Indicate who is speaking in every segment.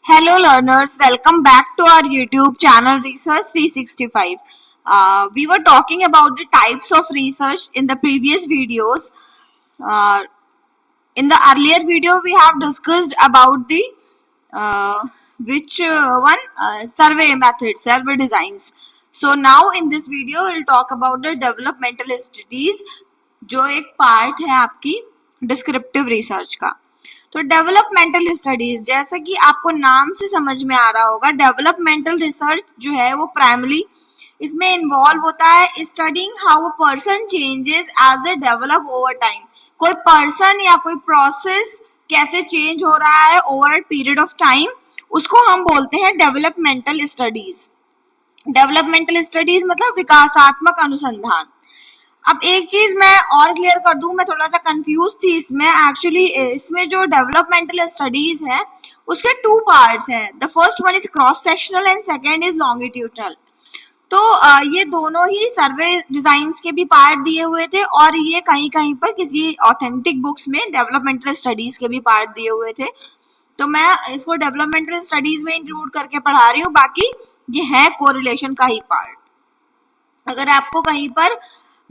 Speaker 1: Hello learners, welcome back to our YouTube channel Research 365. We were talking about the types of research in the previous videos. Uh, in the earlier video, we have discussed about the survey method, survey designs. So now in this video, we'll talk about the developmental studies, जो एक part है आपकी descriptive research का. तो developmental studies, जैसा कि आपको नाम से समझ में आ रहा होगा, डेवलपमेंटल रिसर्च जो है वो प्राइमरी इसमें इन्वॉल्व होता है studying how a person changes as they develop over time. कोई पर्सन या कोई प्रोसेस कैसे चेंज हो रहा है over a period of time, उसको हम बोलते हैं डेवलपमेंटल स्टडीज. डेवलपमेंटल स्टडीज मतलब विकासात्मक अनुसंधान. अब एक चीज मैं और क्लियर कर दूं, मैं थोड़ा सा कंफ्यूज थी इसमें. एक्चुअली इसमें जो डेवलपमेंटल स्टडीज है उसके टू पार्ट्स हैं. The first one is cross sectional and second is longitudinal. तो ये दोनों ही सर्वे डिजाइन्स के भी पार्ट दिए हुए थे और ये कहीं कहीं पर किसी ऑथेंटिक बुक्स में डेवलपमेंटल स्टडीज के भी पार्ट दिए हुए थे. तो मैं इसको डेवलपमेंटल स्टडीज में इंक्लूड करके पढ़ा रही हूँ, बाकी ये है कोरिलेशन का ही पार्ट. अगर आपको कहीं पर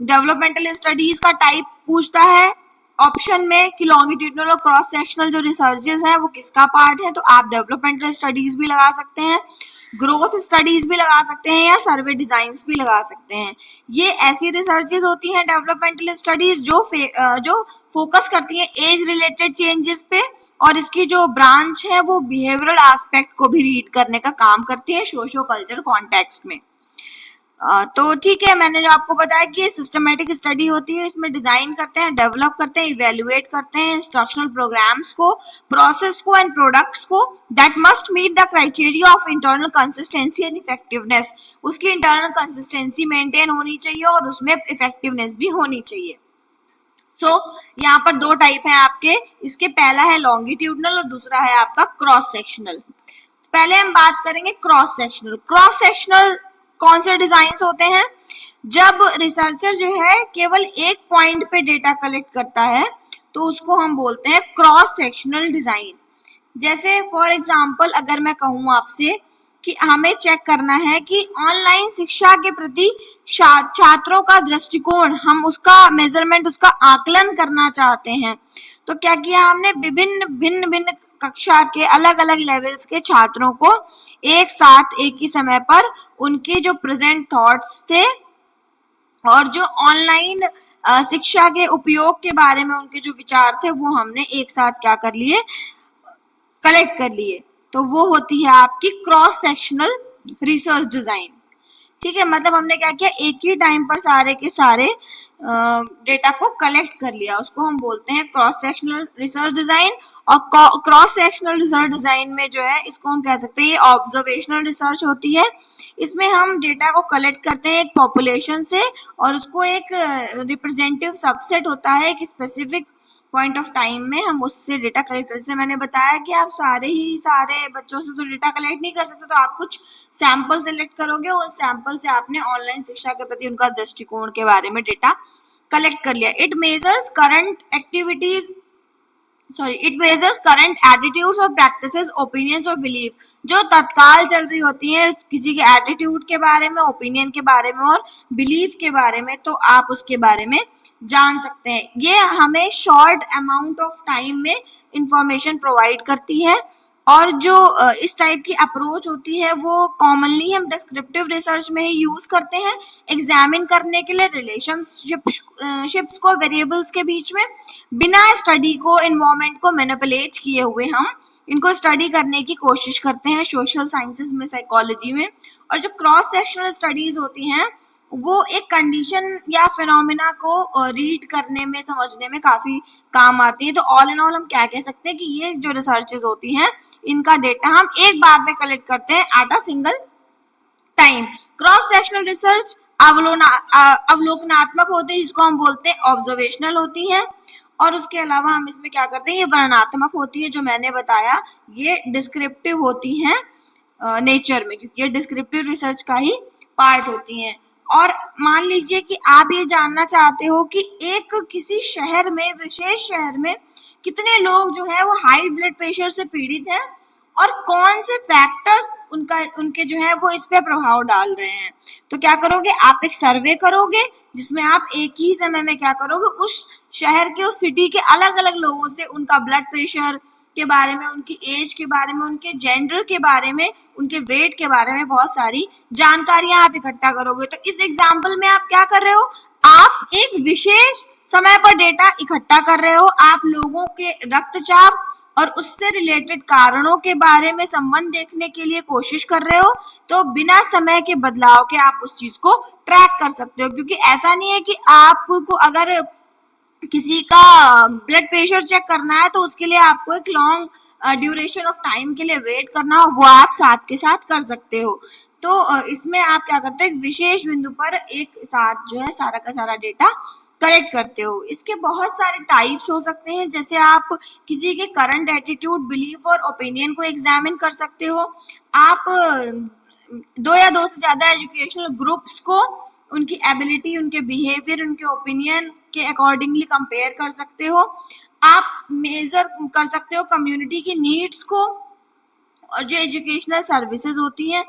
Speaker 1: डेवलपमेंटल स्टडीज का टाइप पूछता है ऑप्शन में कि लॉन्गिट्यूडनल और क्रॉस सेक्शनल जो रिसर्चेस हैं वो किसका पार्ट है, तो आप डेवलपमेंटल स्टडीज भी लगा सकते हैं, ग्रोथ स्टडीज भी लगा सकते हैं या सर्वे डिजाइन्स भी लगा सकते हैं. ये ऐसी रिसर्चेस होती हैं डेवलपमेंटल स्टडीज जो फोकस करती हैं एज रिलेटेड चेंजेस पे, और इसकी जो ब्रांच है वो बिहेवियरल एस्पेक्ट को भी रीड करने का काम करती है सोशो कल्चर कॉन्टेक्स्ट में. तो ठीक है, मैंने जो आपको बताया कि ये सिस्टमेटिक स्टडी होती है. इसमें डिजाइन करते हैं, डेवलप करते हैं, इवेल्युएट करते हैं इंस्ट्रक्शनल प्रोग्राम्स को, प्रोसेस को एंड प्रोडक्ट्स को that must meet the criteria of internal consistency and effectiveness. उसकी इंटरनल कंसिस्टेंसी मेंटेन होनी चाहिए और उसमें इफेक्टिवनेस भी होनी चाहिए. यहाँ पर दो टाइप है आपके इसके. पहला है लॉन्गिट्यूडनल और दूसरा है आपका क्रॉस सेक्शनल. पहले हम बात करेंगे क्रॉस सेक्शनल. क्रॉस सेक्शनल कौन से डिजाइन्स होते हैं? जब रिसर्चर जो है केवल एक पॉइंट पे डेटा कलेक्ट करता है तो उसको हम बोलते हैं क्रॉस सेक्शनल डिजाइन. जैसे फॉर एग्जांपल अगर मैं कहूँ आपसे कि हमें चेक करना है कि ऑनलाइन शिक्षा के प्रति छात्रों का दृष्टिकोण, हम उसका मेजरमेंट, उसका आकलन करना चाहते हैं, तो क्या किया हमने, भिन्न भिन्न कक्षा के अलग अलग लेवल्स के छात्रों को एक साथ एक ही समय पर उनके जो प्रेजेंट थॉट्स थे और जो ऑनलाइन शिक्षा के उपयोग के बारे में उनके जो विचार थे वो हमने एक साथ क्या कर लिए, कलेक्ट कर लिए. तो वो होती है आपकी क्रॉस सेक्शनल रिसर्च डिजाइन. ठीक है, मतलब हमने क्या किया, एक ही टाइम पर सारे के सारे डेटा को कलेक्ट कर लिया, उसको हम बोलते हैं क्रॉस सेक्शनल रिसर्च डिजाइन. और क्रॉस सेक्शनल रिसर्च डिजाइन में जो है इसको हम कह सकते हैं ये ऑब्जर्वेशनल रिसर्च होती है. इसमें हम डेटा को कलेक्ट करते हैं एक पॉपुलेशन से और उसको एक रिप्रेजेंटेटिव सबसेट होता है एक स्पेसिफिक पॉइंट ऑफ टाइम में हम उससे डेटा कलेक्ट करते. जैसे मैंने बताया कि आप सारे बच्चों से तो डेटा कलेक्ट नहीं कर सकते, तो आप कुछ सैंपल सिलेक्ट करोगे, उस सैंपल से आपने ऑनलाइन शिक्षा के प्रति उनका दृष्टिकोण के बारे में डेटा कलेक्ट कर लिया. इट मेजर्स करंट एटीट्यूड्स और प्रैक्टिसेस, ओपिनियंस और बिलीफ. जो तत्काल चल रही होती है किसी के एटीट्यूड के बारे में, ओपिनियन के बारे में और बिलीफ के बारे में, तो आप उसके बारे में जान सकते हैं. ये हमें शॉर्ट अमाउंट ऑफ टाइम में इंफॉर्मेशन प्रोवाइड करती है. और जो इस टाइप की अप्रोच होती है वो कॉमनली हम डिस्क्रिप्टिव रिसर्च में ही यूज करते हैं एग्जामिन करने के लिए रिलेशनशिप्स को वेरिएबल्स के बीच में, बिना स्टडी को, इन्वायरमेंट को मैनिपुलेट किए हुए हम इनको स्टडी करने की कोशिश करते हैं सोशल साइंसेस में, साइकोलॉजी में. और जो क्रॉस सेक्शनल स्टडीज होती हैं वो एक कंडीशन या फिनोमिना को रीड करने में, समझने में काफी काम आती है. तो ऑल इन ऑल हम क्या कह सकते हैं कि ये जो रिसर्चेस होती हैं इनका डेटा हम एक बार में कलेक्ट करते हैं at a single time. Cross sectional research अवलोकनात्मक होती है, जिसको हम बोलते हैं ऑब्जर्वेशनल होती है. और उसके अलावा हम इसमें क्या करते हैं, ये वर्णनात्मक होती है, जो मैंने बताया ये डिस्क्रिप्टिव होती है नेचर में, क्योंकि ये डिस्क्रिप्टिव रिसर्च का ही पार्ट होती हैं. और मान लीजिए कि आप ये जानना चाहते हो कि किसी शहर में, विशेष शहर में कितने लोग जो है वो हाई ब्लड प्रेशर से पीड़ित हैं और कौन से फैक्टर्स उनके जो है वो इस पे प्रभाव डाल रहे हैं। तो क्या करोगे, आप एक सर्वे करोगे जिसमें आप एक ही समय में क्या करोगे, उस शहर के, उस सिटी के अलग अलग लोगों से उनका ब्लड प्रेशर के बारे में, उनकी एज के बारे में, उनके जेंडर के बारे में, उनके वेट के बारे में बहुत सारी जानकारियां आप इकट्ठा करोगे। तो इस एग्जाम्पल में आप क्या कर रहे हो, आप एक विशेष समय पर डेटा इकट्ठा कर रहे हो, आप लोगों के रक्तचाप और उससे रिलेटेड कारणों के बारे में संबंध देखने के लिए कोशिश कर रहे हो। तो बिना समय के बदलाव के आप उस चीज को ट्रैक कर सकते हो, क्योंकि ऐसा नहीं है कि आपको अगर किसी का ब्लड प्रेशर चेक करना है तो उसके लिए आपको एक लॉन्ग ड्यूरेशन ऑफ टाइम के लिए वेट करना हो, वो आप साथ के साथ कर सकते हो। तो इसमें आप क्या करते हो, एक विशेष बिंदु पर एक साथ जो है सारा का सारा डेटा कलेक्ट करते हो। इसके बहुत सारे टाइप्स हो सकते हैं, जैसे आप किसी के करंट एटीट्यूड, बिलीफ और ओपिनियन को एग्जामिन कर सकते हो। आप दो या दो से ज्यादा एजुकेशनल ग्रुप्स को उनकी एबिलिटी, उनके बिहेवियर, उनके ओपिनियन के अकॉर्डिंगली कंपेयर कर सकते हो। आप मेजर कर सकते हो कम्युनिटी की नीड्स को, और जो एजुकेशनल सर्विसेज होती हैं,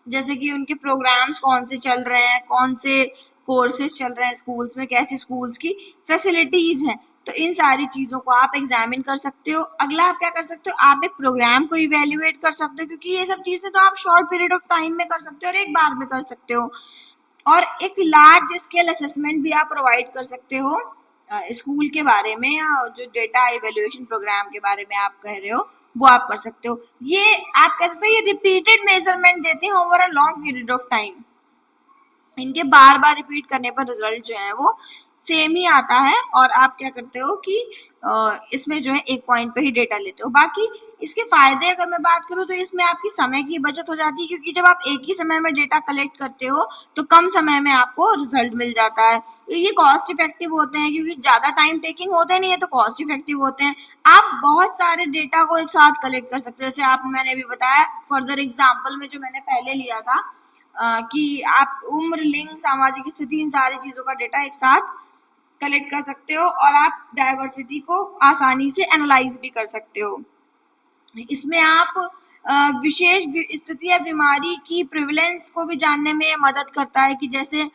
Speaker 1: जैसे कि उनके प्रोग्राम्स कौन से चल रहे हैं, कौन से कोर्सेज चल रहे हैं स्कूल्स में, कैसी स्कूल्स की फैसिलिटीज हैं, तो इन सारी चीजों को आप एग्जामिन कर सकते हो। अगला आप क्या कर सकते हो, आप एक प्रोग्राम को इवेल्युएट कर सकते हो, क्योंकि ये सब चीजें तो आप शॉर्ट पीरियड ऑफ टाइम में कर सकते हो और एक बार में कर सकते हो। और एक लार्ज स्केल असेसमेंट भी आप प्रोवाइड कर सकते हो स्कूल के बारे में, या जो डेटा इवेल्युएशन प्रोग्राम के बारे में आप कह रहे हो वो आप कर सकते हो। ये आप कह सकते हो ये रिपीटेड मेजरमेंट देते हैं over a long period of time. इनके बार बार रिपीट करने पर रिजल्ट जो है वो सेम ही आता है, और आप क्या करते हो कि इसमें जो है एक पॉइंट पे ही डेटा लेते हो। बाकी इसके फायदे अगर मैं बात करूँ तो इसमें आपकी समय की बचत हो जाती है, क्योंकि जब आप एक ही समय में डेटा कलेक्ट करते हो तो कम समय में आपको रिजल्ट मिल जाता है। ये कॉस्ट इफेक्टिव होते हैं, क्योंकि ज्यादा टाइम टेकिंग होते नहीं है तो कॉस्ट इफेक्टिव होते हैं। आप बहुत सारे डेटा को एक साथ कलेक्ट कर सकते हो, जैसे आप मैंने अभी बताया फर्दर एग्जाम्पल में जो मैंने पहले लिया था कि आप उम्र, लिंग, सामाजिक स्थिति, इन सारी चीजों का डेटा एक साथ कलेक्ट कर सकते हो, और आप डाइवर्सिटी को आसानी से एनालाइज भी कर सकते हो। इसमें आप विशेष स्थिति या बीमारी की प्रिविलेंस को भी जानने में मदद करता है, कि जैसे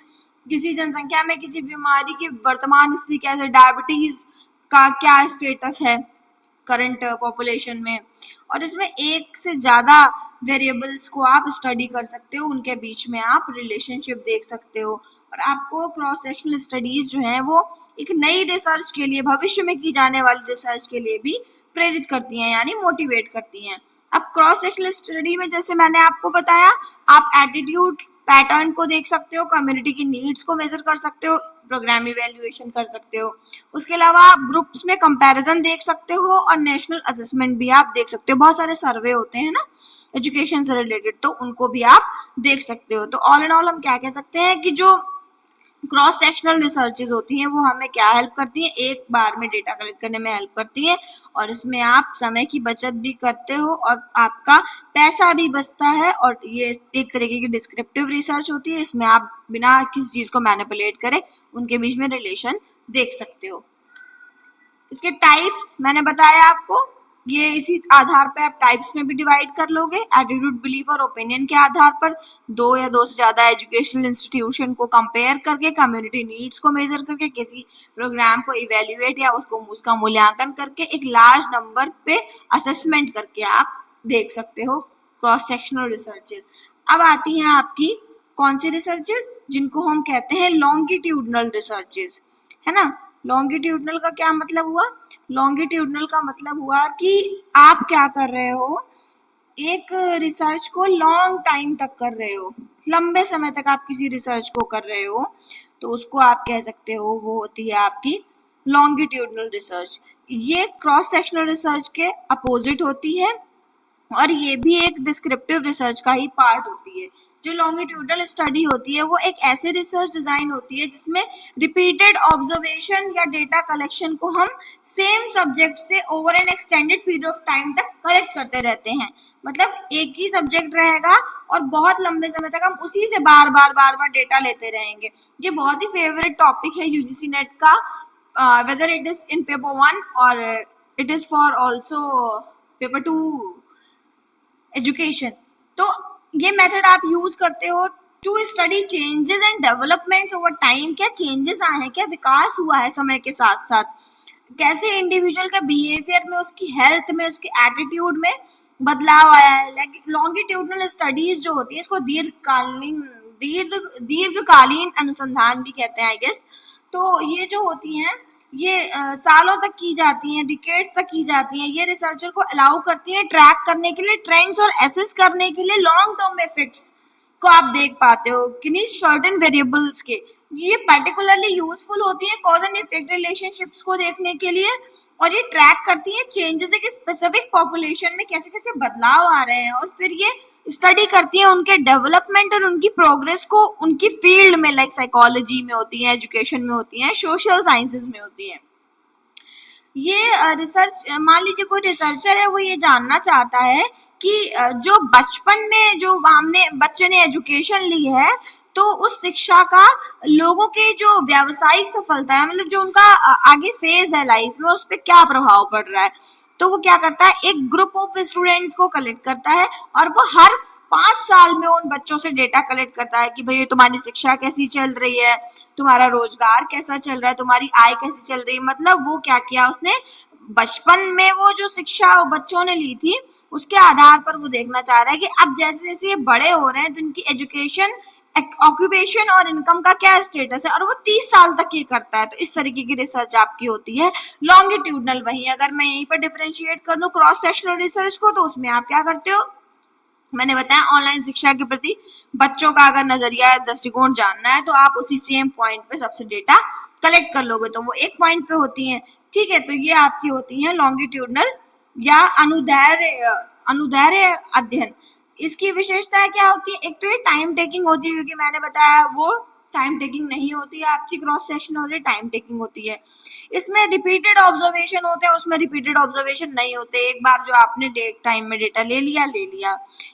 Speaker 1: किसी जनसंख्या में किसी बीमारी की वर्तमान स्थिति कैसे, डायबिटीज का क्या स्टेटस है करंट पॉपुलेशन में। और इसमें एक से ज्यादा वेरिएबल्स को आप स्टडी कर सकते हो, उनके बीच में आप रिलेशनशिप देख सकते हो, और आपको क्रॉस सेक्शनल स्टडीज जो है वो एक नई रिसर्च के लिए, भविष्य में की जाने वाली रिसर्च के लिए भी प्रेरित करती हैं, यानी मोटिवेट करती हैं। अब क्रॉस सेक्शनल स्टडी में जैसे मैंने आपको बताया, आप एटीट्यूड पैटर्न को देख सकते हो, कम्युनिटी की नीड्स को मेजर कर सकते हो, प्रोग्राम इवेल्युएशन कर सकते हो। उसके अलावा आप ग्रुप्स में कंपैरिजन देख सकते हो, और नेशनल असेसमेंट भी आप देख सकते हो। बहुत सारे सर्वे होते हैं ना एजुकेशन से रिलेटेड, तो उनको भी आप देख सकते हो। तो ऑल इन ऑल हम क्या कह सकते हैं कि जो क्रॉस सेक्शनल रिसर्चेज होती हैं वो हमें क्या हेल्प करती हैं, एक बार में डेटा कलेक्ट करने में हेल्प करती हैं, और इसमें आप समय की बचत भी करते हो और आपका पैसा भी बचता है। और ये एक तरीके की डिस्क्रिप्टिव रिसर्च होती है, इसमें आप बिना किसी चीज को मैनिपुलेट करे उनके बीच में रिलेशन देख सकते हो। इसके टाइप्स मैंने बताया आपको, ये इसी आधार पर आप टाइप्स में भी डिवाइड कर लोगे, एटीट्यूड, बिलीफ और ओपिनियन के आधार पर, दो या दो से ज्यादा एजुकेशनल इंस्टीट्यूशन को कंपेयर करके, कम्युनिटी नीड्स को मेजर करके, किसी प्रोग्राम को इवेल्युएट या उसका मूल्यांकन करके, एक लार्ज नंबर पे असेसमेंट करके आप देख सकते हो क्रॉस सेक्शनल रिसर्चेज। अब आती हैं आपकी कौन सी रिसर्चेज, जिनको हम कहते हैं लॉन्गिट्यूडनल रिसर्चेज, है ना। लॉन्गिट्यूडनल का क्या मतलब हुआ, लॉन्गिट्यूडनल का मतलब हुआ कि आप क्या कर रहे हो, एक रिसर्च को लॉन्ग टाइम तक कर रहे हो, लंबे समय तक आप किसी रिसर्च को कर रहे हो, तो उसको आप कह सकते हो वो होती है आपकी लॉन्गिट्यूडनल रिसर्च। ये क्रॉस सेक्शनल रिसर्च के अपोजिट होती है, और ये भी एक डिस्क्रिप्टिव रिसर्च का ही पार्ट होती है। जो लॉन्गिट्यूडनल स्टडी होती है वो एक ऐसी रिसर्च डिजाइन होती है जिसमें रिपीटेड ऑब्जर्वेशन या डेटा कलेक्शन को हम सेम सब्जेक्ट से over N extended period of time तक कलेक्ट करते रहते हैं। मतलब एक ही सब्जेक्ट रहेगा और बहुत लंबे समय तक हम उसी से बार बार डेटा लेते रहेंगे। ये बहुत ही फेवरेट टॉपिक है यूजीसी नेट का, whether it is in paper 1 और it is for also paper 2 education. तो ये मेथड आप यूज करते हो to study changes and developments over time. क्या चेंजेस आए हैं, क्या विकास हुआ है समय के साथ साथ, कैसे इंडिविजुअल का बिहेवियर में, उसकी हेल्थ में, उसके एटीट्यूड में बदलाव आया है। लॉन्गिट्यूडनल स्टडीज जो होती है इसको दीर्घकालीन अनुसंधान भी कहते हैं आई गेस। तो ये जो होती हैं ये सालों तक की जाती हैं, डिकेड्स तक की जाती हैं। ये रिसर्चर को अलाउ करती हैं ट्रैक करने के लिए, ट्रेंड्स और एसेस करने के लिए लॉन्ग टर्म इफेक्ट्स को आप देख पाते हो किन्हीं सर्टेन वेरिएबल्स के। ये पर्टिकुलरली यूजफुल होती है कॉज एंड इफेक्ट रिलेशनशिप्स को देखने के लिए, और ये ट्रैक करती है चेंजेस एक स्पेसिफिक पॉपुलेशन में कैसे कैसे बदलाव आ रहे हैं, और फिर ये स्टडी करती है उनके डेवलपमेंट और उनकी प्रोग्रेस को उनकी फील्ड में, लाइक साइकोलॉजी में होती है, एजुकेशन में होती है, सोशल साइंसेज में होती है। ये रिसर्च, मान लीजिए कोई रिसर्चर है, वो ये जानना चाहता है कि जो बचपन में जो हमने बच्चे ने एजुकेशन ली है तो उस शिक्षा का लोगों के जो व्यावसायिक सफलता है, मतलब जो उनका आगे फेज है लाइफ में, उस पर क्या प्रभाव पड़ रहा है। तो वो क्या करता है, एक ग्रुप ऑफ स्टूडेंट्स को कलेक्ट करता है और वो हर 5 साल में उन बच्चों से डेटा कलेक्ट करता है कि भाई तुम्हारी शिक्षा कैसी चल रही है, तुम्हारा रोजगार कैसा चल रहा है, तुम्हारी आय कैसी चल रही है। मतलब वो क्या किया उसने, बचपन में वो जो शिक्षा बच्चों ने ली थी उसके आधार पर वो देखना चाह रहा है कि अब जैसे जैसे ये बड़े हो रहे हैं तो इनकी एजुकेशन, ऑक्यूपेशन और इनकम का क्या स्टेटस है, और वो 30 साल तक ये करता है। तो इस तरीके की रिसर्च आपकी होती है लॉन्गिट्यूडनल। वही अगर मैं यहीं पर डिफरेंशिएट कर दूं क्रॉस सेक्शनल रिसर्च को, तो उसमें आप क्या करते हो, मैंने बताया ऑनलाइन शिक्षा के प्रति बच्चों का अगर नजरिया, दृष्टिकोण जानना है तो आप उसी सेम पॉइंट पे सबसे डेटा कलेक्ट कर लोगे, तो वो एक पॉइंट पे होती है। ठीक है, तो ये आपकी होती है लॉन्गिट्यूडनल या अनुदैर्य अध्ययन। इसकी विशेषता क्या होती है, एक तो ये टाइम टेकिंग होती है, क्योंकि मैंने बताया वो टाइम टेकिंग नहीं होती है आपकी क्रॉस सेक्शन, और टाइम टेकिंग होती है। इसमें रिपीटेड ऑब्जर्वेशन होते हैं, उसमें रिपीटेड ऑब्जर्वेशन नहीं होते, एक बार जो आपने टाइम में डेटा ले लिया।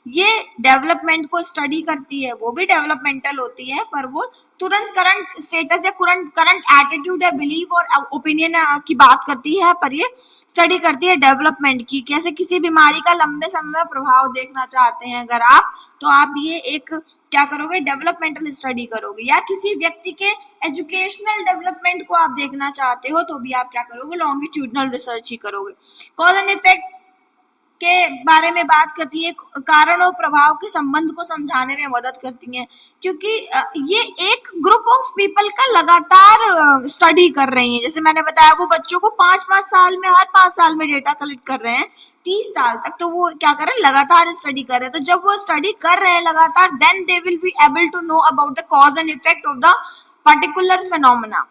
Speaker 1: ये डेवलपमेंट को स्टडी करती है, वो भी डेवलपमेंटल होती है, पर वो तुरंत करंट स्टेटस या करंट एटीट्यूड या बिलीफ और ओपिनियन की बात करती है, पर ये स्टडी करती है डेवलपमेंट की। कैसे किसी बीमारी का लंबे समय में प्रभाव देखना चाहते हैं अगर आप, तो आप ये एक क्या करोगे, डेवलपमेंटल स्टडी करोगे। या किसी व्यक्ति के एजुकेशनल डेवलपमेंट को आप देखना चाहते हो तो भी आप क्या करोगे, लॉन्गिट्यूडनल रिसर्च ही करोगे। कॉज एंड इफेक्ट के बारे में बात करती है, कारण और प्रभाव के संबंध को समझाने में मदद करती हैं, क्योंकि ये एक ग्रुप ऑफ पीपल का लगातार स्टडी कर रही हैं। जैसे मैंने बताया वो बच्चों को 5-5 साल में, हर 5 साल में डेटा कलेक्ट कर रहे हैं 30 साल तक, तो वो क्या कर रहे हैं, लगातार स्टडी कर रहे हैं। तो जब वो स्टडी कर रहे हैं लगातार, then they will be able to know about the cause and effect of the particular phenomena.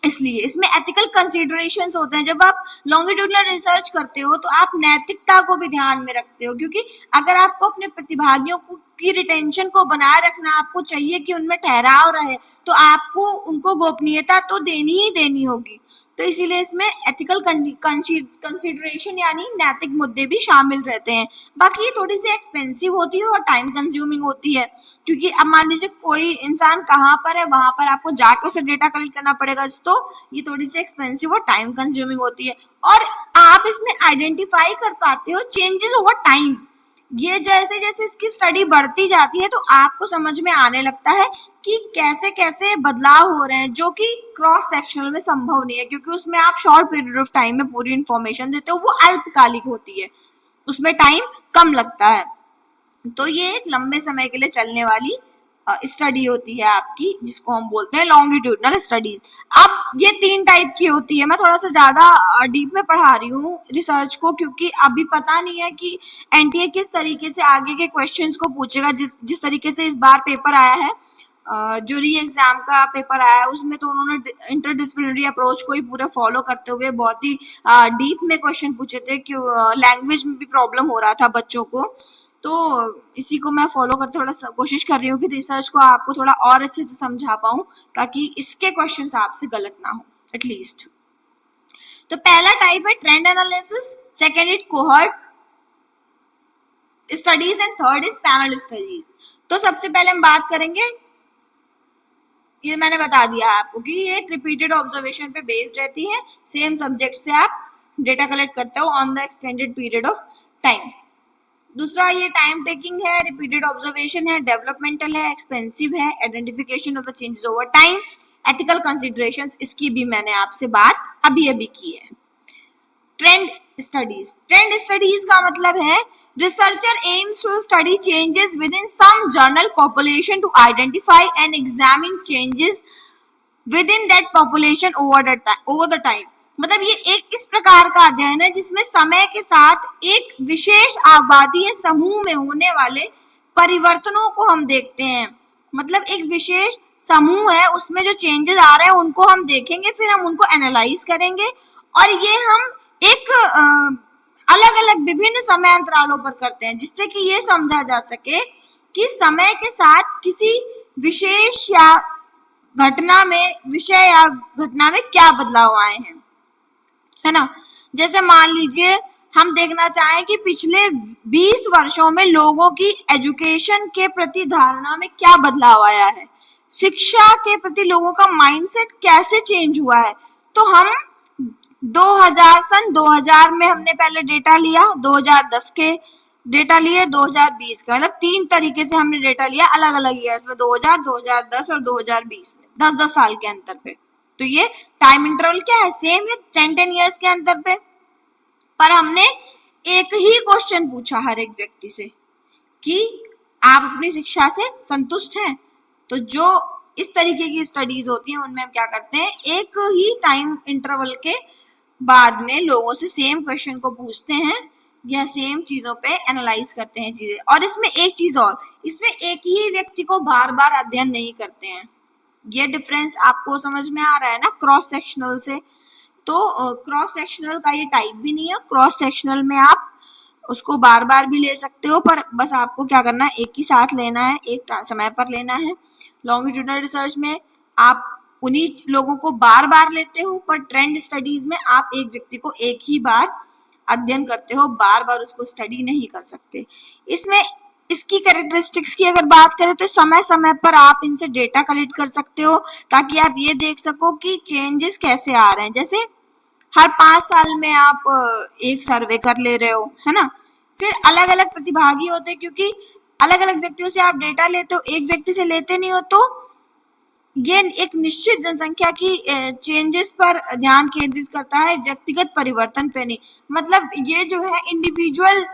Speaker 1: इसलिए इसमें एथिकल कंसीडरेशंस होते हैं। जब आप लॉन्गिट्यूडनल रिसर्च करते हो तो आप नैतिकता को भी ध्यान में रखते हो, क्योंकि अगर आपको अपने प्रतिभागियों की रिटेंशन को बनाए रखना, आपको चाहिए कि उनमें ठहराव रहे, तो आपको उनको गोपनीयता तो देनी ही देनी होगी। तो इसीलिए इसमें एथिकल कंसीडरेशन यानी नैतिक मुद्दे भी शामिल रहते हैं। बाकी ये थोड़ी सी एक्सपेंसिव होती है और टाइम कंज्यूमिंग होती है, क्योंकि अब मान लीजिए कोई इंसान कहाँ पर है, वहां पर आपको जाकर उसे डेटा कलेक्ट करना पड़ेगा, तो ये थोड़ी सी एक्सपेंसिव और टाइम कंज्यूमिंग होती है। और आप इसमें आइडेंटिफाई कर पाते हो चेंजेस ओवर टाइम। ये जैसे जैसे इसकी स्टडी बढ़ती जाती है तो आपको समझ में आने लगता है कि कैसे कैसे बदलाव हो रहे हैं, जो कि क्रॉस सेक्शनल में संभव नहीं है, क्योंकि उसमें आप शॉर्ट पीरियड ऑफ टाइम में पूरी इंफॉर्मेशन देते हो, वो अल्पकालिक होती है, उसमें टाइम कम लगता है। तो ये एक लंबे समय के लिए चलने वाली स्टडी होती है आपकी, जिसको हम बोलते हैं लॉन्गिट्यूडनल स्टडीज। अब ये 3 टाइप की होती है। मैं थोड़ा सा ज्यादा डीप में पढ़ा रही हूँ रिसर्च को, क्योंकि अभी पता नहीं है कि एनटीए किस तरीके से आगे के क्वेश्चंस को पूछेगा। जिस तरीके से इस बार पेपर आया है, जो री एग्जाम का पेपर आया है, उसमें तो उन्होंने इंटरडिसिप्लिनरी अप्रोच को ही पूरा फॉलो करते हुए बहुत ही डीप में क्वेश्चन पूछे थे, कि लैंग्वेज में भी प्रॉब्लम हो रहा था बच्चों को। तो इसी को मैं फॉलो करते थोड़ा कोशिश कर रही हूँ कि रिसर्च को आपको थोड़ा और अच्छे से समझा पाऊँ, ताकि इसके क्वेश्चंस आपसे गलत ना हो एटलीस्ट। तो पहला टाइप है trend analysis, second is cohort studies and third is panel studies. तो सबसे पहले हम बात करेंगे, ये मैंने बता दिया आपको कि ये रिपीटेड ऑब्जर्वेशन पे बेस्ड रहती है, सेम सब्जेक्ट से आप डेटा कलेक्ट करते हो on the extended period of time. दूसरा ये टाइम टेकिंग है, रिपीटेड ऑब्जर्वेशन है, डेवलपमेंटल है, एक्सपेंसिव है, identification of the changes over time, ethical considerations, इसकी भी मैंने आपसे बात अभी अभी की है। ट्रेंड स्टडीज, ट्रेंड स्टडीज का मतलब है researcher aims to study changes within some general population to identify and examine changes within that population over the time. मतलब ये एक इस प्रकार का अध्ययन है जिसमें समय के साथ एक विशेष आबादी समूह में होने वाले परिवर्तनों को हम देखते हैं। मतलब एक विशेष समूह है, उसमें जो चेंजेस आ रहे हैं उनको हम देखेंगे, फिर हम उनको एनालाइज करेंगे और ये हम एक अलग अलग विभिन्न समय अंतरालों पर करते हैं, जिससे कि ये समझा जा सके कि समय के साथ किसी विशेष या घटना में विषय या घटना में क्या बदलाव आए हैं, है ना। जैसे मान लीजिए हम देखना चाहें कि पिछले 20 वर्षों में लोगों की एजुकेशन के प्रति धारणा में क्या बदलाव आया है, शिक्षा के प्रति लोगों का माइंडसेट कैसे चेंज हुआ है, तो हम 2000 में हमने पहले डेटा लिया, 2010 के डेटा लिए, 2020 का, मतलब 3 तरीके से हमने डेटा लिया अलग अलग ईयर्स में, 2000, 2010 और 2020 में, 10-10 साल के अंतर पे। तो ये टाइम इंटरवल क्या है, सेम है, 10-10 ईयर्स के अंतर पे। पर हमने एक ही क्वेश्चन पूछा हर एक व्यक्ति से कि आप अपनी शिक्षा से संतुष्ट हैं। तो जो इस तरीके की स्टडीज होती हैं उनमें हम क्या करते हैं, एक ही टाइम इंटरवल के बाद में लोगों से सेम क्वेश्चन को पूछते हैं या सेम चीजों पे एनालाइज करते हैं चीजें। और इसमें एक चीज और, इसमें एक ही व्यक्ति को बार बार अध्ययन नहीं करते हैं। ये डिफरेंस आपको समझ में आ रहा है ना क्रॉस सेक्शनल से। तो क्रॉस सेक्शनल का ये टाइप भी नहीं है, क्रॉस सेक्शनल में आप उसको बार बार भी ले सकते हो, पर बस आपको क्या करना है, एक ही साथ लेना है, एक समय पर लेना है। लॉन्गिट्यूडनल रिसर्च में आप उन्हीं लोगों को बार बार लेते हो, पर ट्रेंड स्टडीज में आप एक व्यक्ति को एक ही बार अध्ययन करते हो, बार बार उसको स्टडी नहीं कर सकते। इसमें इसकी कैरेक्टरिस्टिक्स की अगर बात करें तो समय समय पर आप इनसे डेटा कलेक्ट कर सकते हो ताकि आप ये देख सको कि चेंजेस कैसे आ रहे हैं। जैसे हर 5 साल में आप एक सर्वे कर ले रहे हो, है ना। फिर अलग अलग प्रतिभागी होते हैं, क्योंकि अलग अलग व्यक्तियों से आप डेटा लेते हो, एक व्यक्ति से लेते नहीं हो, तो ये एक निश्चित जनसंख्या की चेंजेस पर ध्यान केंद्रित करता है, व्यक्तिगत परिवर्तन पे नहीं। मतलब ये जो है इंडिविजुअल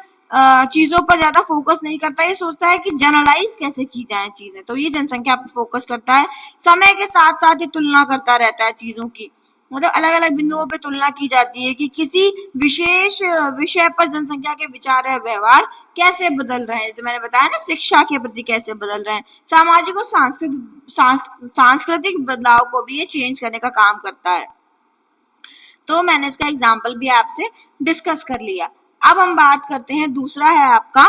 Speaker 1: चीजों पर ज्यादा फोकस नहीं करता, ये सोचता है कि जनरलाइज कैसे की जाए चीजें, तो ये जनसंख्या पर फोकस करता है। समय के साथ साथ ये तुलना करता रहता है चीजों की, मतलब अलग अलग बिंदुओं पे तुलना की जाती है कि किसी विशेष विषय पर जनसंख्या के विचार या व्यवहार कैसे बदल रहे हैं। जैसे मैंने बताया ना, शिक्षा के प्रति कैसे बदल रहे हैं, सामाजिक और सांस्कृतिक बदलाव को भी ये चेंज करने का काम करता है। तो मैंने इसका एग्जाम्पल भी आपसे डिस्कस कर लिया। अब हम बात करते हैं, दूसरा है आपका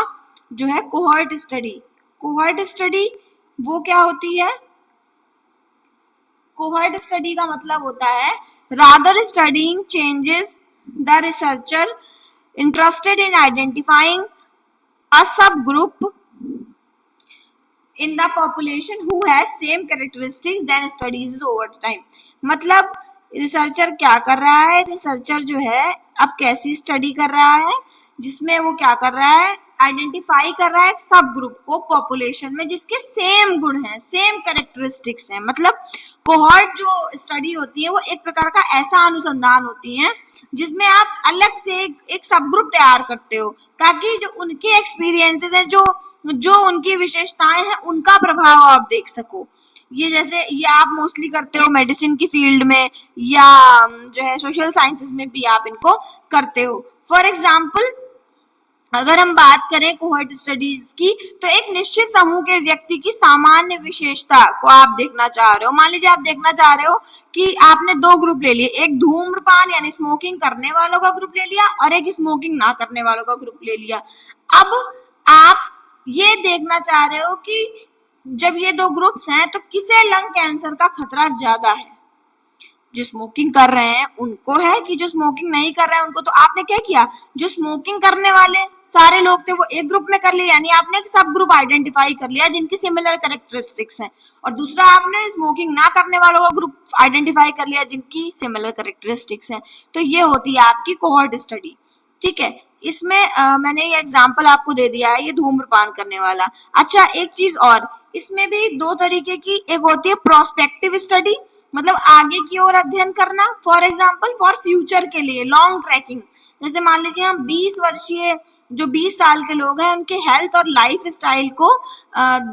Speaker 1: जो है कोहॉर्ट स्टडी। कोहॉर्ट स्टडी वो क्या होती है, कोहॉर्ट स्टडी का मतलब होता है rather studying changes the researcher interested in identifying अ सब group in the population who has same characteristics then studies over time। मतलब रिसर्चर क्या कर रहा है, रिसर्चर जो है अब कैसी स्टडी कर रहा है जिसमें वो क्या कर रहा है, आइडेंटिफाई कर रहा है एक सब ग्रुप को पॉपुलेशन में जिसके सेम गुण हैं, सेम कैरेक्टरिस्टिक्स हैं। मतलब कोहॉर्ट जो स्टडी होती है वो एक प्रकार का ऐसा अनुसंधान होती है जिसमें आप अलग से एक सब ग्रुप तैयार करते हो ताकि जो उनके एक्सपीरियंसेस हैं, जो उनकी विशेषताएं हैं, उनका प्रभाव आप देख सको। ये जैसे ये आप मोस्टली करते हो मेडिसिन की फील्ड में या जो है सोशल साइंसेस में भी आप इनको करते हो। फॉर एग्जाम्पल अगर हम बात करें कोहॉर्ट स्टडीज की, तो एक निश्चित समूह के व्यक्ति की सामान्य विशेषता को आप देखना चाह रहे हो। मान लीजिए आप देखना चाह रहे हो कि आपने 2 ग्रुप ले लिए, एक धूम्रपान यानी स्मोकिंग करने वालों का ग्रुप ले लिया और एक स्मोकिंग ना करने वालों का ग्रुप ले लिया। अब आप ये देखना चाह रहे हो कि जब ये 2 ग्रुप्स हैं तो किसे लंग कैंसर का खतरा ज्यादा है, जो स्मोकिंग कर रहे हैं उनको है कि जो स्मोकिंग नहीं कर रहे हैं उनको। तो आपने क्या किया, जो स्मोकिंग करने वाले सारे लोग थे वो एक ग्रुप में कर लिए, यानी आपने एक सब ग्रुप आइडेंटिफाई कर लिया जिनकी सिमिलर कैरेक्टरिस्टिक्स हैं, और दूसरा आपने स्मोकिंग ना करने वालों का ग्रुप आइडेंटिफाई कर लिया जिनकी सिमिलर कैरेक्टरिस्टिक्स हैं। तो ये होती है आपकी कोहॉर्ट स्टडी, ठीक है। इसमें मैंने ये एग्जाम्पल आपको दे दिया है, ये धूम्रपान करने वाला। अच्छा, एक चीज और, इसमें भी दो तरीके की, एक होती है प्रोस्पेक्टिव स्टडी, मतलब आगे की ओर अध्ययन करना, फॉर एग्जाम्पल फॉर फ्यूचर के लिए लॉन्ग ट्रैकिंग। जैसे मान लीजिए हम 20 वर्षीय, जो 20 साल के लोग हैं, उनके हेल्थ और लाइफ स्टाइल को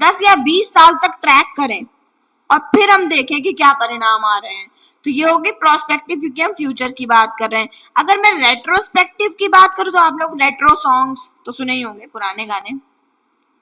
Speaker 1: 10 या 20 साल तक ट्रैक करें और फिर हम देखें कि क्या परिणाम आ रहे हैं। तो ये होगी प्रोस्पेक्टिव, क्योंकि हम फ्यूचर की बात कर रहे हैं। अगर मैं रेट्रोस्पेक्टिव की बात करूं तो आप लोग रेट्रो सॉन्ग्स तो सुने ही होंगे, पुराने गाने।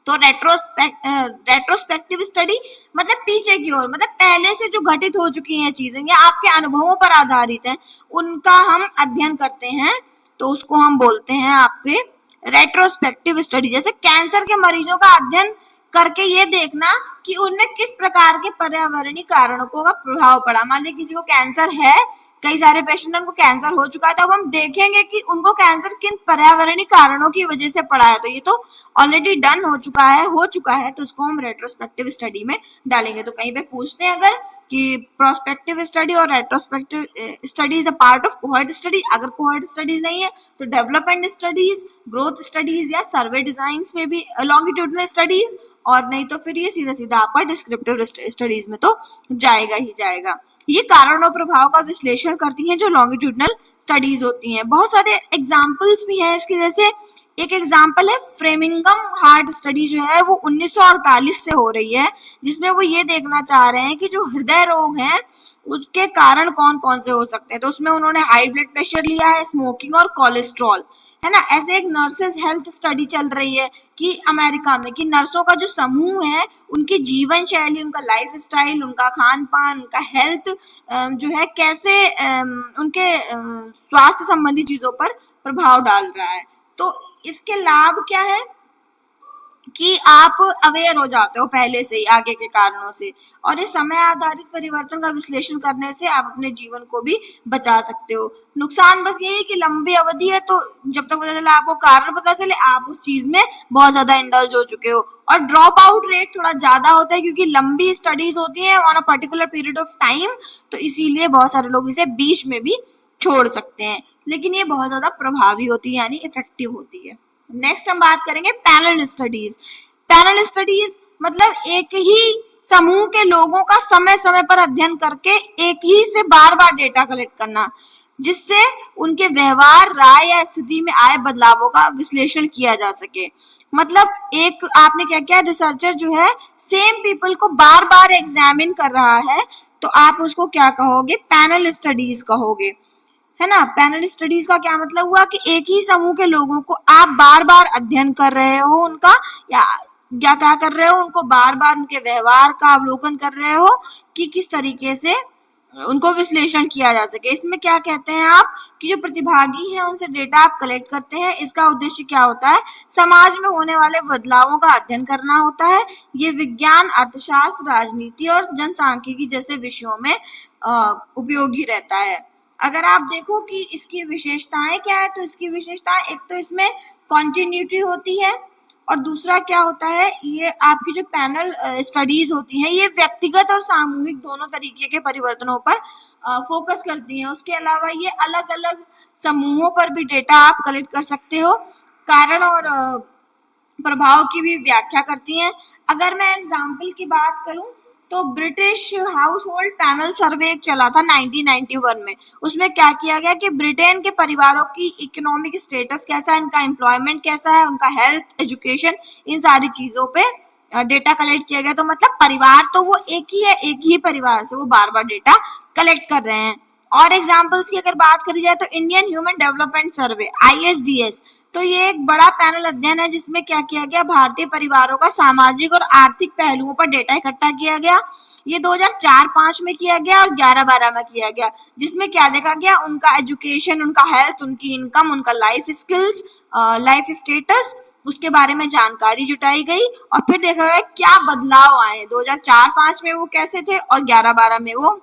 Speaker 1: तो रेट्रोस्पेक्टिव स्टडी मतलब पीछे की ओर, मतलब पहले से जो घटित हो चुकी हैं चीजें या आपके अनुभवों पर आधारित हैं, उनका हम अध्ययन करते हैं, तो उसको हम बोलते हैं आपके रेट्रोस्पेक्टिव स्टडी। जैसे कैंसर के मरीजों का अध्ययन करके ये देखना कि उनमें किस प्रकार के पर्यावरणीय कारणों का प्रभाव पड़ा। मान लीजिए किसी को कैंसर है, कई सारे पेशेंट उनको कैंसर हो चुका है, तो अब हम देखेंगे कि उनको कैंसर किन पर्यावरणीय कारणों की वजह से पड़ा है। तो ये तो ऑलरेडी डन हो चुका है, तो उसको हम रेट्रोस्पेक्टिव स्टडी में डालेंगे। तो कहीं पे पूछते हैं अगर कि प्रोस्पेक्टिव स्टडी और retrospective study is a part of cohort study, अगर कोहॉर्ट स्टडीज नहीं है तो डेवलपमेंट स्टडीज, ग्रोथ स्टडीज या सर्वे डिजाइंस में भी, लॉन्गिट्यूडनल स्टडीज, और नहीं तो फिर ये सीधा सीधा आपका डिस्क्रिप्टिव स्टडीज में तो जाएगा ही जाएगा। ये कारण और प्रभाव का विश्लेषण करती हैं जो लॉन्गिट्यूडनल स्टडीज होती हैं। बहुत सारे एग्जाम्पल्स भी हैं इसके, जैसे एक एग्जाम्पल है फ्रेमिंगम हार्ट स्टडी, जो है वो 1948 से हो रही है, जिसमें वो ये देखना चाह रहे हैं कि जो हृदय रोग हैं उसके कारण कौन कौन से हो सकते हैं। तो उसमें उन्होंने हाई ब्लड प्रेशर लिया है, स्मोकिंग और कोलेस्ट्रॉल, है ना। ऐसे एक नर्सेस हेल्थ स्टडी चल रही है कि अमेरिका में, कि नर्सों का जो समूह है उनकी जीवन शैली, उनका लाइफ स्टाइल, उनका खान पान, उनका हेल्थ जो है कैसे उनके स्वास्थ्य संबंधी चीजों पर प्रभाव डाल रहा है। तो इसके लाभ क्या है कि आप अवेयर हो जाते हो पहले से ही आगे के कारणों से, और इस समय आधारित परिवर्तन का विश्लेषण करने से आप अपने जीवन को भी बचा सकते हो। नुकसान बस यही है कि लंबी अवधि है, तो जब तक पता चला आपको कारण पता चले, आप उस चीज में बहुत ज्यादा इंडल्ज हो चुके हो। और ड्रॉप आउट रेट थोड़ा ज्यादा होता है क्योंकि लंबी स्टडीज होती है on a particular period of time, तो इसीलिए बहुत सारे लोग इसे बीच में भी छोड़ सकते हैं, लेकिन ये बहुत ज्यादा प्रभावी होती है, यानी इफेक्टिव होती है। नेक्स्ट हम बात करेंगे पैनल स्टडीज। पैनल स्टडीज मतलब एक ही समूह के लोगों का समय समय पर अध्ययन करके एक ही से बार बार डेटा कलेक्ट करना, जिससे उनके व्यवहार, राय या स्थिति में आए बदलावों का विश्लेषण किया जा सके। मतलब एक आपने क्या किया, रिसर्चर जो है सेम पीपल को बार बार एग्जामिन कर रहा है, तो आप उसको क्या कहोगे, पैनल स्टडीज कहोगे, है ना। पैनल स्टडीज का क्या मतलब हुआ कि एक ही समूह के लोगों को आप बार बार अध्ययन कर रहे हो उनका, या क्या कर रहे हो, उनको बार बार उनके व्यवहार का अवलोकन कर रहे हो कि किस तरीके से उनको विश्लेषण किया जा सके। इसमें क्या कहते हैं आप कि जो प्रतिभागी हैं उनसे डेटा आप कलेक्ट करते हैं। इसका उद्देश्य क्या होता है, समाज में होने वाले बदलावों का अध्ययन करना होता है। ये विज्ञान, अर्थशास्त्र, राजनीति और जनसांख्यिकी जैसे विषयों में उपयोगी रहता है। अगर आप देखो कि इसकी विशेषताएं क्या है, तो इसकी विशेषताएं, एक तो इसमें कॉन्टिन्यूटी होती है, और दूसरा क्या होता है, ये आपकी जो पैनल स्टडीज होती हैं ये व्यक्तिगत और सामूहिक दोनों तरीके के परिवर्तनों पर फोकस करती हैं। उसके अलावा ये अलग अलग समूहों पर भी डेटा आप कलेक्ट कर सकते हो, कारण और प्रभाव की भी व्याख्या करती हैं। अगर मैं एग्जाम्पल की बात करूं तो ब्रिटिश हाउस होल्ड पैनल सर्वे एक चला था 1991 में। उसमें क्या किया गया कि ब्रिटेन के परिवारों की इकोनॉमिक स्टेटस कैसा है, इनका एम्प्लॉयमेंट कैसा है, उनका हेल्थ, एजुकेशन, इन सारी चीजों पे डेटा कलेक्ट किया गया। तो मतलब परिवार तो वो एक ही है, एक ही परिवार से वो बार बार डेटा कलेक्ट कर रहे हैं। और एग्जाम्पल्स की अगर बात करी जाए तो इंडियन ह्यूमन डेवलपमेंट सर्वे ISDS, तो ये एक बड़ा पैनल अध्ययन है जिसमें क्या किया गया, भारतीय परिवारों का सामाजिक और आर्थिक पहलुओं पर डेटा इकट्ठा किया गया। ये 2004-5 में किया गया और 11-12 में किया गया, जिसमें क्या देखा गया, उनका एजुकेशन, उनका हेल्थ, उनकी इनकम, उनका लाइफ स्किल्स, लाइफ स्टेटस, उसके बारे में जानकारी जुटाई गई। और फिर देखा गया क्या बदलाव आए, 2004-5 में वो कैसे थे और 11-12 में वो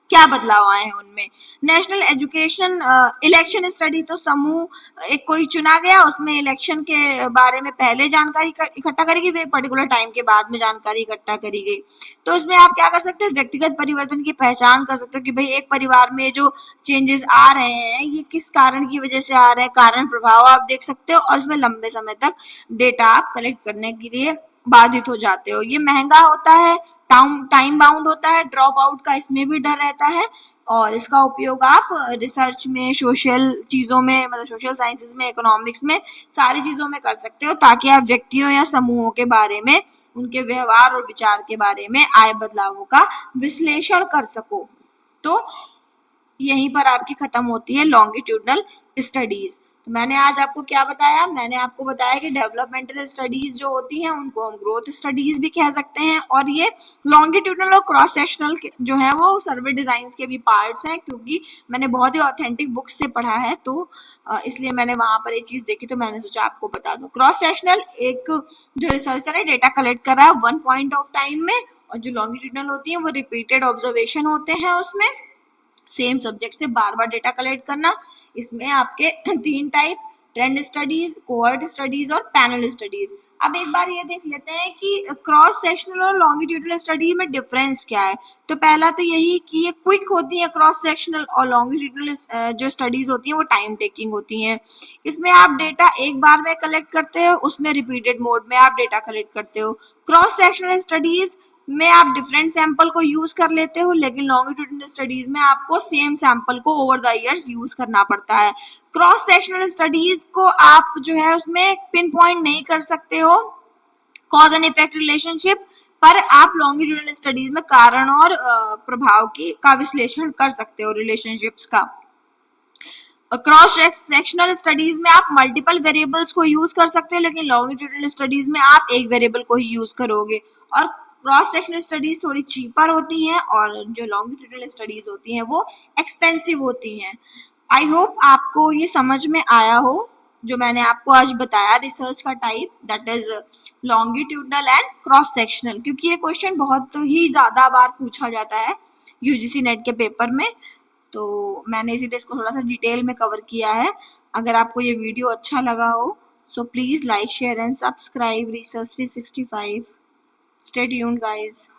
Speaker 1: क्या बदलाव आए हैं उनमें। नेशनल एजुकेशन इलेक्शन स्टडी, तो समूह एक कोई चुना गया, उसमें इलेक्शन के बारे में पहले जानकारी इकट्ठा करी गई, फिर पर्टिकुलर टाइम के बाद में जानकारी इकट्ठा करी गई। तो इसमें आप क्या कर सकते हो, व्यक्तिगत परिवर्तन की पहचान कर सकते हो कि भाई एक परिवार में जो चेंजेस आ रहे हैं ये किस कारण की वजह से आ रहे हैं, कारण प्रभाव आप देख सकते हो, और इसमें लंबे समय तक डेटा आप कलेक्ट करने के लिए बाधित हो जाते हो। ये महंगा होता है, टाइम बाउंड होता है, ड्रॉप आउट का इसमें भी डर रहता है, और इसका उपयोग आप रिसर्च में, सोशल चीजों में, मतलब सोशल साइंसेज में, इकोनॉमिक्स में, सारी चीजों में कर सकते हो, ताकि आप व्यक्तियों या समूहों के बारे में, उनके व्यवहार और विचार के बारे में आए बदलावों का विश्लेषण कर सको। तो यहीं पर आपकी खत्म होती है लॉन्गिट्यूडनल स्टडीज। तो मैंने आज आपको क्या बताया, मैंने आपको बताया कि डेवलपमेंटल स्टडीज जो होती हैं उनको हम ग्रोथ स्टडीज भी कह सकते हैं, और ये लॉन्गिट्यूडनल और क्रॉस सेक्शनल जो है वो सर्वे डिजाइन के भी पार्ट्स हैं, क्योंकि मैंने बहुत ही ऑथेंटिक बुक्स से पढ़ा है, तो इसलिए मैंने वहां पर ये चीज देखी, तो मैंने सोचा आपको बता दूं। क्रॉस सेक्शनल एक जो रिसर्चर है डेटा कलेक्ट कर रहा है वन पॉइंट ऑफ टाइम में, और जो लॉन्गिट्यूडनल होती है वो रिपीटेड ऑब्जर्वेशन होते हैं, उसमें सेम सब्जेक्ट से बार बार डेटा कलेक्ट करना। इसमें आपके 3 type, trend studies, cohort studies और पैनल स्टडीज। अब एक बार ये देख लेते हैं कि क्रॉस सेक्शनल और लॉन्गिट्यूडनल स्टडी में डिफरेंस क्या है। तो पहला तो यही कि ये क्विक होती है क्रॉस सेक्शनल, और लॉन्गिट्यूडनल जो स्टडीज होती हैं वो टाइम टेकिंग होती हैं। इसमें आप डेटा एक बार में कलेक्ट करते हो, उसमें रिपीटेड मोड में आप डेटा कलेक्ट करते हो। क्रॉस सेक्शनल स्टडीज में आप डिफरेंट सैंपल को यूज कर लेते हो, लेकिन लॉन्गिट्यूडनल स्टडीज में आपको सेम सैंपल को ओवर द इयर्स यूज करना पड़ता है। क्रॉस सेक्शनल स्टडीज को आप जो है उसमें पिन पॉइंट नहीं कर सकते हो कॉज एंड इफेक्ट रिलेशनशिप, पर आप लॉन्गिट्यूडनल स्टडीज में कारण और प्रभाव की का विश्लेषण कर सकते हो, रिलेशनशिप्स का। क्रॉस सेक्शनल स्टडीज में आप मल्टीपल वेरिएबल्स को यूज कर सकते हो, लेकिन लॉन्गिट्यूडनल स्टडीज में आप एक वेरिएबल को ही यूज करोगे। और क्रॉस सेक्शनल स्टडीज थोड़ी चीपर होती हैं, और जो लॉन्गिट्यूडनल स्टडीज होती हैं वो एक्सपेंसिव होती हैं। आई होप आपको ये समझ में आया हो जो मैंने आपको आज बताया रिसर्च का type, that is longitudinal and cross sectional, क्योंकि ये क्वेश्चन बहुत ही ज्यादा बार पूछा जाता है यूजीसी नेट के पेपर में, तो मैंने इसीलिए इसको थोड़ा सा डिटेल में कवर किया है। अगर आपको ये वीडियो अच्छा लगा हो so please like, share and subscribe research 365। Stay tuned guys.